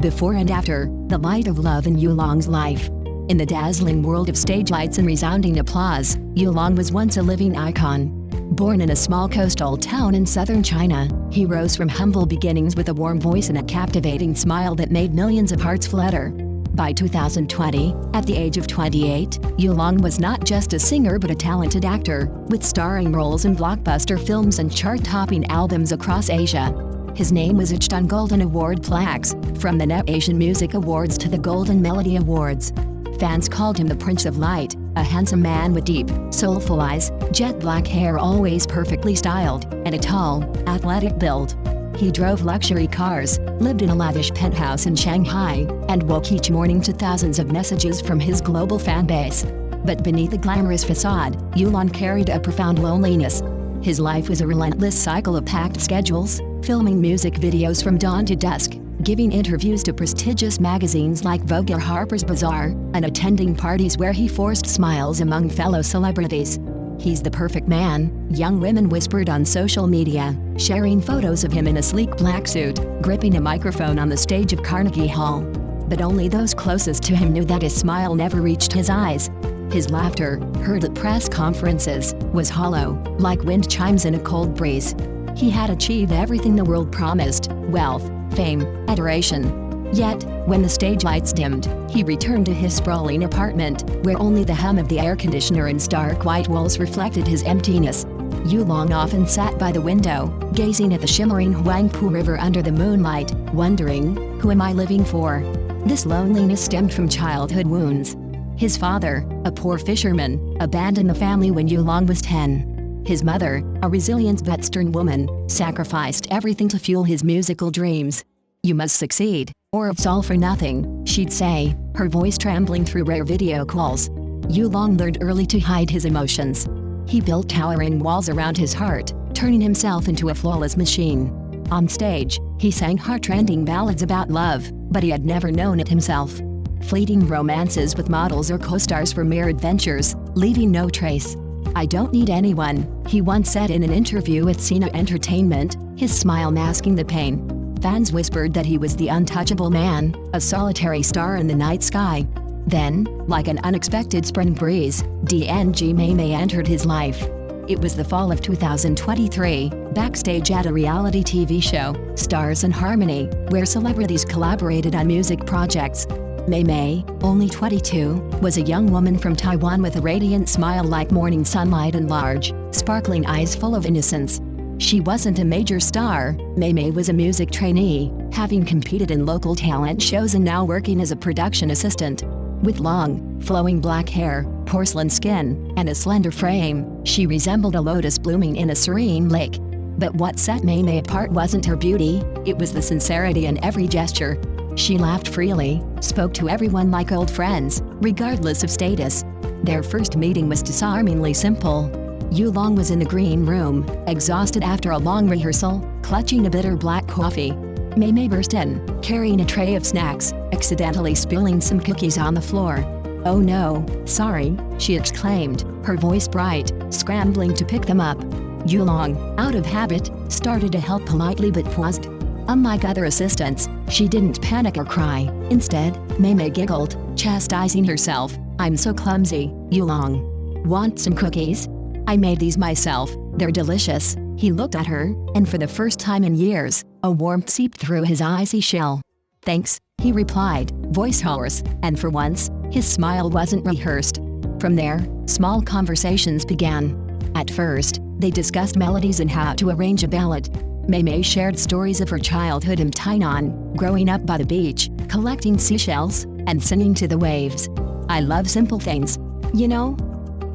Before and after, the light of love in YuLong's life. In the dazzling world of stage lights and resounding applause, YuLong was once a living icon. Born in a small coastal town in southern China, he rose from humble beginnings with a warm voice and a captivating smile that made millions of hearts flutter. By 2020, at the age of 28, YuLong was not just a singer but a talented actor, with starring roles in blockbuster films and chart-topping albums across Asia. His name was etched on golden award plaques, from the Net Asian Music Awards to the Golden Melody Awards. Fans called him the Prince of Light, a handsome man with deep, soulful eyes, jet black hair always perfectly styled, and a tall, athletic build. He drove luxury cars, lived in a lavish penthouse in Shanghai, and woke each morning to thousands of messages from his global fan base. But beneath the glamorous facade, YuLong carried a profound loneliness. His life was a relentless cycle of packed schedules, filming music videos from dawn to dusk, giving interviews to prestigious magazines like Vogue or Harper's Bazaar, and attending parties where he forced smiles among fellow celebrities. "He's the perfect man," young women whispered on social media, sharing photos of him in a sleek black suit, gripping a microphone on the stage of Carnegie Hall. But only those closest to him knew that his smile never reached his eyes. His laughter, heard at press conferences, was hollow, like wind chimes in a cold breeze. He had achieved everything the world promised: wealth, fame, adoration. Yet, when the stage lights dimmed, he returned to his sprawling apartment, where only the hum of the air conditioner and stark white walls reflected his emptiness. YuLong often sat by the window, gazing at the shimmering Huangpu River under the moonlight, wondering, who am I living for? This loneliness stemmed from childhood wounds. His father, a poor fisherman, abandoned the family when YuLong was 10. His mother, a resilient but stern woman, sacrificed everything to fuel his musical dreams. "You must succeed, or it's all for nothing," she'd say, her voice trembling through rare video calls. YuLong learned early to hide his emotions. He built towering walls around his heart, turning himself into a flawless machine. On stage, he sang heart-rending ballads about love, but he had never known it himself. Fleeting romances with models or co-stars were mere adventures, leaving no trace. "I don't need anyone," he once said in an interview with Sina Entertainment, his smile masking the pain. Fans whispered that he was the untouchable man, a solitary star in the night sky. Then, like an unexpected spring breeze, Meimei entered his life. It was the fall of 2023, backstage at a reality TV show, Stars in Harmony, where celebrities collaborated on music projects. Meimei, only 22, was a young woman from Taiwan with a radiant smile like morning sunlight and large, sparkling eyes full of innocence. She wasn't a major star. Meimei was a music trainee, having competed in local talent shows and now working as a production assistant. With long, flowing black hair, porcelain skin, and a slender frame, she resembled a lotus blooming in a serene lake. But what set Meimei apart wasn't her beauty, it was the sincerity in every gesture. She laughed freely, spoke to everyone like old friends, regardless of status. Their first meeting was disarmingly simple. YuLong was in the green room, exhausted after a long rehearsal, clutching a bitter black coffee. Meimei burst in, carrying a tray of snacks, accidentally spilling some cookies on the floor. "Oh no, sorry," she exclaimed, her voice bright, scrambling to pick them up. YuLong, out of habit, started to help politely but paused. Unlike other assistants, she didn't panic or cry. Instead, Meimei giggled, chastising herself. "I'm so clumsy, YuLong. Want some cookies? I made these myself, they're delicious." He looked at her, and for the first time in years, a warmth seeped through his icy shell. "Thanks," he replied, voice hoarse, and for once, his smile wasn't rehearsed. From there, small conversations began. At first, they discussed melodies and how to arrange a ballad. Meimei shared stories of her childhood in Tainan, growing up by the beach, collecting seashells, and singing to the waves. "I love simple things. You know?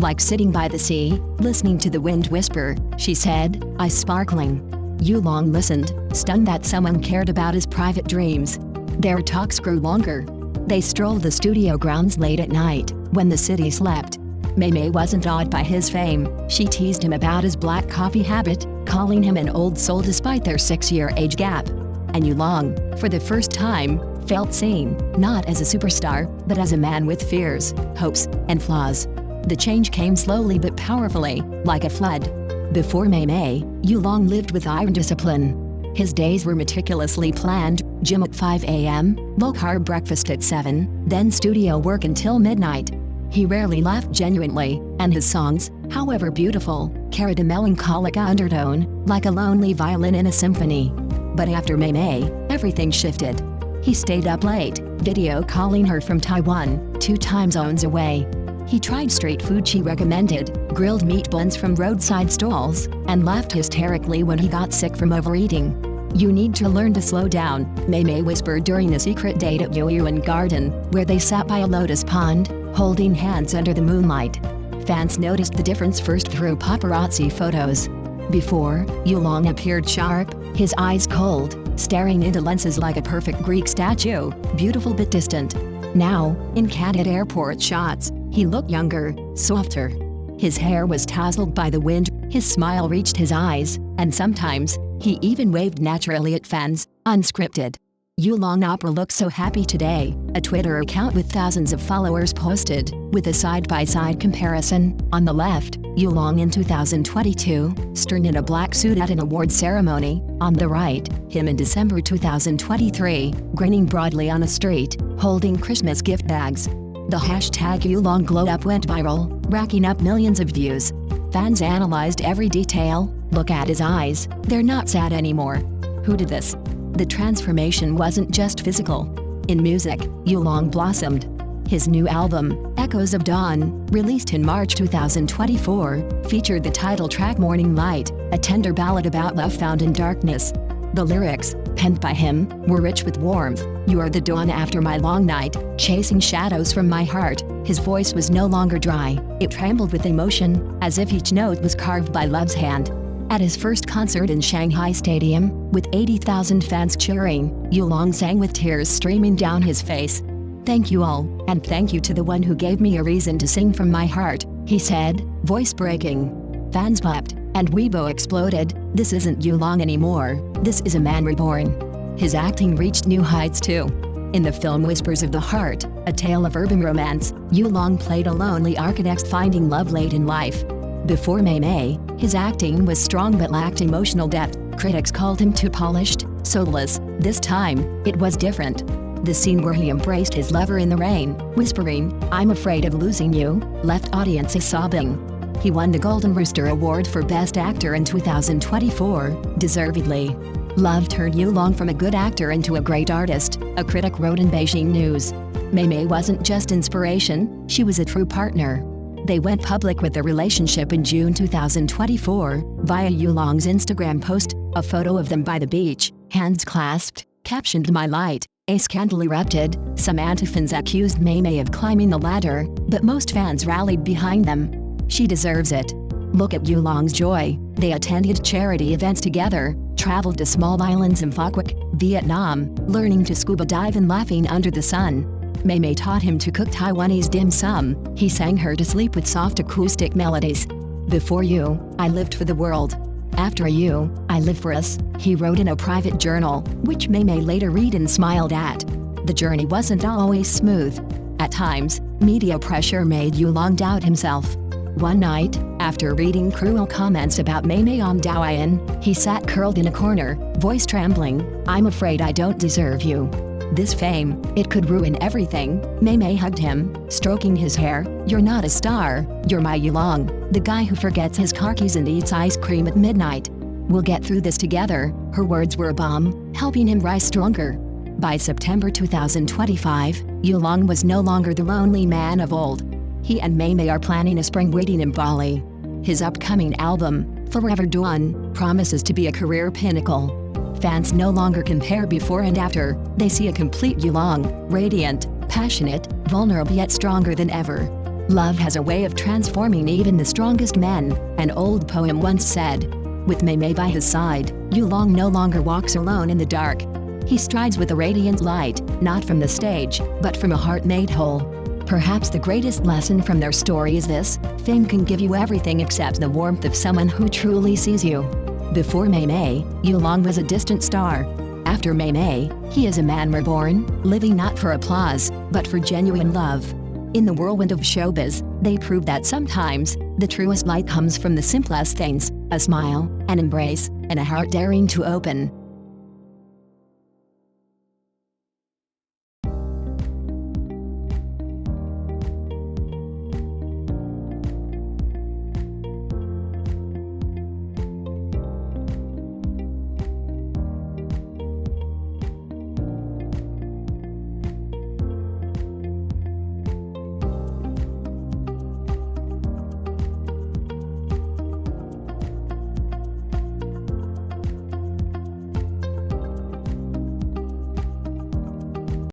Like sitting by the sea, listening to the wind whisper," she said, eyes sparkling. YuLong listened, stunned that someone cared about his private dreams. Their talks grew longer. They strolled the studio grounds late at night, when the city slept. Meimei wasn't awed by his fame. She teased him about his black coffee habit, calling him an old soul despite their 6-year age gap. And YuLong, for the first time, felt seen, not as a superstar, but as a man with fears, hopes, and flaws. The change came slowly but powerfully, like a flood. Before Meimei, YuLong lived with iron discipline. His days were meticulously planned: gym at 5 a.m., low-carb breakfast at 7, then studio work until midnight. He rarely laughed genuinely, and his songs, however beautiful, carried a melancholic undertone, like a lonely violin in a symphony. But after Meimei, everything shifted. He stayed up late, video calling her from Taiwan, 2 time zones away. He tried street food she recommended, grilled meat buns from roadside stalls, and laughed hysterically when he got sick from overeating. "You need to learn to slow down," Meimei whispered during a secret date at YuLong Garden, where they sat by a lotus pond, holding hands under the moonlight. Fans noticed the difference first through paparazzi photos. Before, YuLong appeared sharp, his eyes cold, staring into lenses like a perfect Greek statue, beautiful but distant. Now, in candid airport shots, he looked younger, softer. His hair was tousled by the wind, his smile reached his eyes, and sometimes, he even waved naturally at fans, unscripted. "YuLong Opera looks so happy today," a Twitter account with thousands of followers posted, with a side-by-side comparison. On the left, YuLong in 2022, stern in a black suit at an award ceremony. On the right, him in December 2023, grinning broadly on a street, holding Christmas gift bags. The hashtag YuLong Glow Up went viral, racking up millions of views. Fans analyzed every detail. "Look at his eyes, they're not sad anymore. Who did this?" The transformation wasn't just physical. In music, YuLong blossomed. His new album, Echoes of Dawn, released in March 2024, featured the title track Morning Light, a tender ballad about love found in darkness. The lyrics, penned by him, were rich with warmth. "You are the dawn after my long night, chasing shadows from my heart." His voice was no longer dry, it trembled with emotion, as if each note was carved by love's hand. At his first concert in Shanghai Stadium, with 80,000 fans cheering, YuLong sang with tears streaming down his face. "Thank you all, and thank you to the one who gave me a reason to sing from my heart," he said, voice breaking. Fans popped, and Weibo exploded. "This isn't YuLong anymore, this is a man reborn." His acting reached new heights too. In the film Whispers of the Heart, a tale of urban romance, YuLong played a lonely architect finding love late in life. Before Meimei, his acting was strong but lacked emotional depth. Critics called him too polished, soulless. This time, it was different. The scene where he embraced his lover in the rain, whispering, "I'm afraid of losing you," left audiences sobbing. He won the Golden Rooster Award for Best Actor in 2024, deservedly. "Love turned YuLong from a good actor into a great artist," a critic wrote in Beijing News. Meimei wasn't just inspiration, she was a true partner. They went public with their relationship in June 2024, via YuLong's Instagram post, a photo of them by the beach, hands clasped, captioned "My Light." A scandal erupted. Some anti-fans accused Meimei of climbing the ladder, but most fans rallied behind them. "She deserves it. Look at YuLong's joy." They attended charity events together, traveled to small islands in Phu Quoc, Vietnam, learning to scuba dive and laughing under the sun. Meimei taught him to cook Taiwanese dim sum. He sang her to sleep with soft acoustic melodies. "Before you, I lived for the world. After you, I live for us," he wrote in a private journal, which Meimei later read and smiled at. The journey wasn't always smooth. At times, media pressure made YuLong doubt himself. One night, after reading cruel comments about Meimei on Douyin, he sat curled in a corner, voice trembling, "I'm afraid I don't deserve you. This fame, it could ruin everything." Meimei hugged him, stroking his hair. "You're not a star, you're my YuLong, the guy who forgets his car keys and eats ice cream at midnight. We'll get through this together." Her words were a balm, helping him rise stronger. By September 2025, YuLong was no longer the lonely man of old. He and Meimei are planning a spring wedding in Bali. His upcoming album, Forever Dawn, promises to be a career pinnacle. Fans no longer compare before and after, they see a complete YuLong, radiant, passionate, vulnerable yet stronger than ever. "Love has a way of transforming even the strongest men," an old poem once said. With Meimei by his side, YuLong no longer walks alone in the dark. He strides with a radiant light, not from the stage, but from a heart made whole. Perhaps the greatest lesson from their story is this: fame can give you everything except the warmth of someone who truly sees you. Before Meimei, YuLong was a distant star. After Meimei, he is a man reborn, living not for applause, but for genuine love. In the whirlwind of showbiz, they prove that sometimes, the truest light comes from the simplest things: a smile, an embrace, and a heart daring to open.